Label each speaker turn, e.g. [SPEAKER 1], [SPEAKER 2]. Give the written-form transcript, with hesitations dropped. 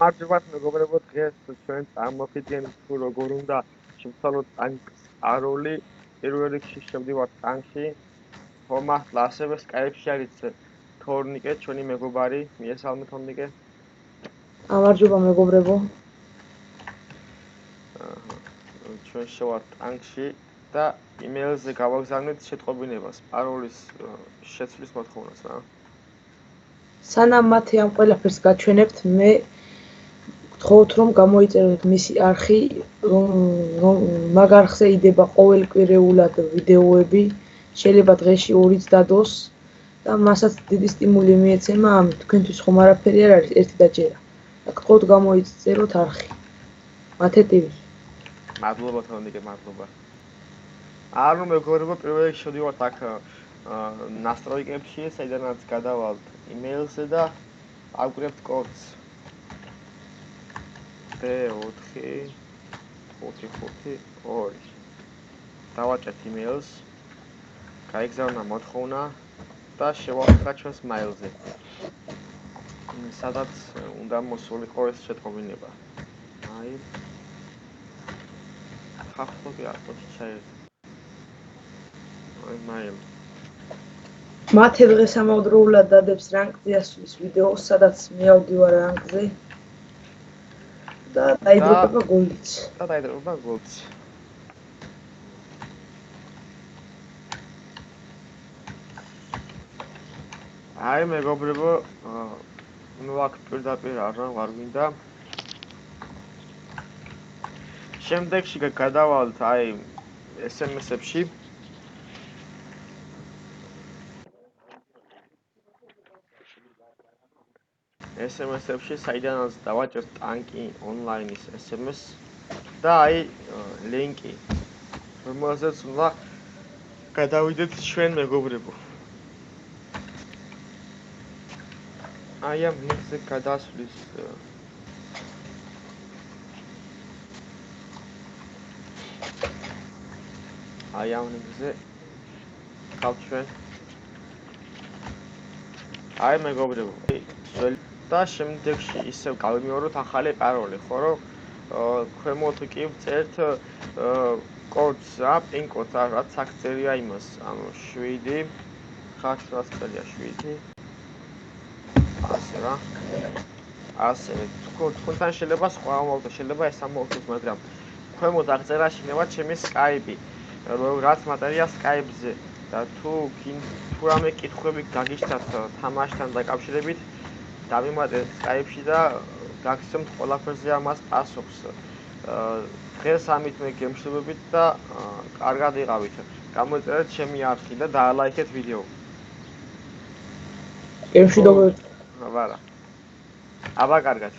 [SPEAKER 1] მარჯვათ მეგობრებო, დღეს ჩვენ წარმოვიდგენთ თუ როგორ უნდა შევცვალოთ ტანკის აროლი. პირველ რიგში შევდივართ ტანკში. მართლა ასევე Skype-ში არის თორნიკე, ჩვენი მეგობარი. მიესალმე თორნიკე.
[SPEAKER 2] გამარჯობა მეგობრებო.
[SPEAKER 1] ჩვენ შევართ ტანკში და იმეილზე გავაგზავნეთ შეტყობინებას, პაროლის შეცვლის მოთხოვნას რა.
[SPEAKER 2] სანამ მათი ამ ყველაფერს გაჩვენებთ, მე გთხოვთ რომ გამოიწეროთ მისი არხი, მაგ არხზე იდება ყოველკვირეულად ვიდეოები, შეიძლება დღეში 2-იც დადოს და მასაც დიდი სტიმული მიეცემა, ამით თქვენთვის ხომ არაფერი არ არის, ერთი დაჯერა. და გთხოვთ გამოიწეროთ არხი. მათე TV.
[SPEAKER 1] მადლობა თორნიკე, მადლობა. ანუ მეგობრებო, პირველ რიგში შევდივართ აქ ნასტროიკებში, საიდანაც გადავალთ იმეილზე და ავკრებთ კოდს D45552. დავაჭერთ იმეილს, გაიგზავნა მოთხოვნა და შევავსტრა ჩვენს მაილზე. სადაც უნდა მოსულიყო ეს შეტყობინება. აი. ხახტოკი აკეთე ჩაერთ. აი მაილ.
[SPEAKER 2] მათე დღეს ამავდროულად დადებს რანგზე ასვლის ვიდეოს, სადაც მეავდივარ რანგზე და დაიდროება გოლიც.
[SPEAKER 1] აი მეგობრებო, ნუ აქ პირდაპირ არ ვარ გინდა. შემდეგში გადავალთ აი SMS-ებში. SMS-ებში საიდანაც დავაჭერთ ტანკი ონლაინის SMS და აი ლინკი, რომელზეც უნდა გადავიდეთ ჩვენ მეგობრებო. აი ამ ლინკზე გადასვლის აი ამ ლინკზე გავჩვენ. აი მეგობრებო, და შემდეგში ისევ გავიმეოროთ ახალი პაროლი, ხო რომ ქვემოთ კი ვწერთ კოდს, პინ კოდს, რაც აქ წერია იმას, ანუ 7 ხარშას წერია 7. ასე რა. ასე, თქვენთან შეიძლება სხვა ამოვხდეს, შეიძლება ეს ამოვხდეს, მაგრამ ქვემოთ აღწერაში ნება ჩემი Skype-ი, რაც მატერია Skype-ზე და თუ რამე კითხვები გაგიჩნდათ თამაშთან დაკავშირებით, დავიმატეთ Skype-ში და გაგცემთ ყველაფერზე ამას პასუხს. დღეს ამით მე გემშვიდობებით და კარგად იყავით. გამოიწერეთ ჩემი არხი და დაალაიქეთ ვიდეო.
[SPEAKER 2] გემშვიდობებით.
[SPEAKER 1] აბა კარგად.